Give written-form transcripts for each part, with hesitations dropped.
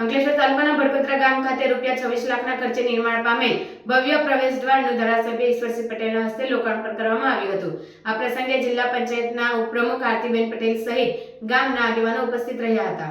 અંકલેશ્વર તાલુકાના ભડકોતરા ગામ ખાતે ₹26 લાખના ખર્ચે નિર્માણ પામેલ ભવ્ય પ્રવેશદ્વારનું ધારાસભ્ય ઈશ્વરસિંહ પટેલના હસ્તે લોકાર્પણ કરવામાં આવ્યું હતું। આ પ્રસંગે જિલ્લા પંચાયતના ઉપપ્રમુખ આરતીબેન પટેલ સહિત ગામના આગેવાનો ઉપસ્થિત રહ્યા હતા।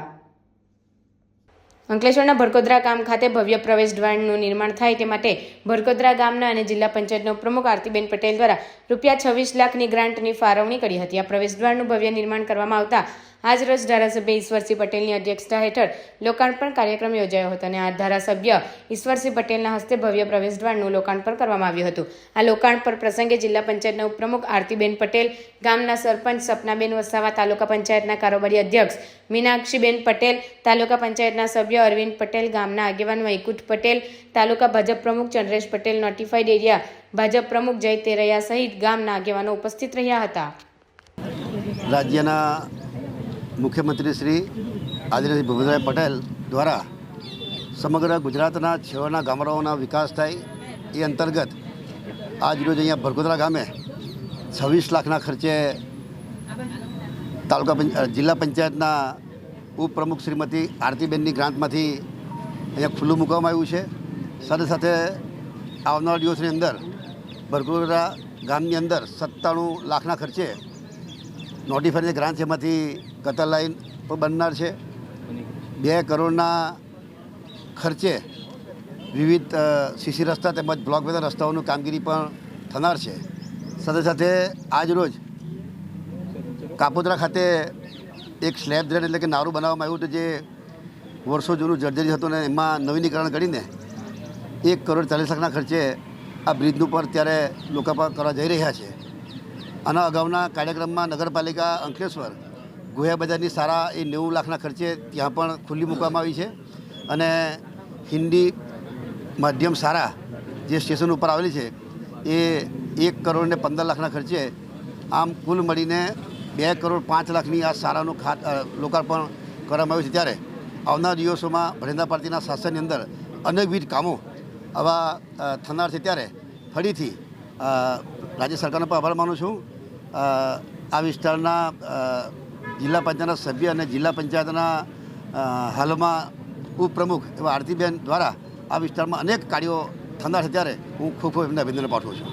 અંકલેશ્વરના ભડકોદરા ગામ ખાતે ભવ્ય પ્રવેશદ્વારનું નિર્માણ થાય તે માટે ભડકોદરા ગામના અને જિલ્લા પંચાયતના ઉપપ્રમુખ આરતીબેન પટેલ દ્વારા ₹26 લાખની ગ્રાન્ટની ફાળવણી કરી હતી। આ પ્રવેશદ્વારનું ભવ્ય નિર્માણ કરવામાં આવતા આજ રોજ ધારાસભ્ય ઈશ્વરસિંહ પટેલની અધ્યક્ષતા હેઠળ લોકાર્પણ કાર્યક્રમ યોજાયો હતો અને આ ધારાસભ્ય ઈશ્વરસિંહ પટેલના હસ્તે ભવ્ય પ્રવેશદ્વારનું લોકાર્પણ કરવામાં આવ્યું હતું। આ લોકાર્પણ પ્રસંગે જિલ્લા પંચાયતના ઉપપ્રમુખ આરતીબેન પટેલ, ગામના સરપંચ સપનાબેન વસાવા, તાલુકા પંચાયતના કારોબારી અધ્યક્ષ મીનાક્ષીબેન પટેલ, તાલુકા પંચાયતના સભ્ય અરવિંદ પટેલ, ગામના આગેવાન વૈકુંઠ પટેલ, તાલુકા ભાજપ પ્રમુખ ચંદ્રેશ પટેલ, નોટિફાઈડ એરિયા ભાજપ પ્રમુખ જય તેરૈયા સહિત ગામના આગેવાનો ઉપસ્થિત રહ્યા હતા। રાજ્યના મુખ્યમંત્રી શ્રી આદરણીય ભૂપેન્દ્રભાઈ પટેલ દ્વારા સમગ્ર ગુજરાતના છેવાડાના ગામડાઓના વિકાસ થાય એ અંતર્ગત આજ રોજ અહીંયા ભડકોદરા ગામે 26 લાખના ખર્ચે જિલ્લા પંચાયતના ઉપપ્રમુખ શ્રીમતી આરતીબેનની ગ્રાન્ટમાંથી અહીંયા ખુલ્લું મૂકવામાં આવ્યું છે। સાથે સાથે આવનારા દિવસની અંદર ભડકોદરા ગામની અંદર 97 લાખના ખર્ચે નોટિફાઈડ ગ્રાન્ટ છે, એમાંથી ગટર લાઈન પણ બનનાર છે। 2 કરોડના ખર્ચે વિવિધ સીસી રસ્તા તેમજ બ્લોક વેધર રસ્તાઓની કામગીરી પણ થનાર છે। સાથે સાથે આજ રોજ કાપોદ્રા ખાતે એક સ્લેબ ડ્રેન એટલે કે નારું બનાવવામાં આવ્યું હતું, જે વર્ષો જૂનું જર્જરી હતું ને એમાં નવીનીકરણ કરીને 1 કરોડ 40 લાખના ખર્ચે આ બ્રિજનું પર ત્યારે લોકાર્પણ કરવા જઈ રહ્યા છે। આના અગાઉના કાર્યક્રમમાં નગરપાલિકા અંકલેશ્વર ગોયા બજારની સારા એ 90 લાખના ખર્ચે ત્યાં પણ ખુલ્લી મૂકવામાં આવી છે અને હિન્દી માધ્યમ સારા જે સ્ટેશન ઉપર આવેલી છે એ 1 કરોડ ને 15 લાખના ખર્ચે, આમ કુલ મળીને 2 કરોડ 5 લાખની આ શાળાનું લોકાર્પણ કરવામાં આવ્યું છે। ત્યારે આવનારા દિવસોમાં ભરેન્દ્ર પાર્ટીના શાસનની અંદર અનેકવિધ કામો આવા થનાર છે। ત્યારે ફરીથી રાજ્ય સરકારનો પણ આભાર માનું છું। આ વિસ્તારના જિલ્લા પંચાયતના સભ્ય અને જિલ્લા પંચાયતના હાલમાં ઉપપ્રમુખ એવા આરતીબેન દ્વારા આ વિસ્તારમાં અનેક કાર્યો થનાર છે, ત્યારે હું ખૂબ ખૂબ એમને અભિનંદન પાઠવું છું।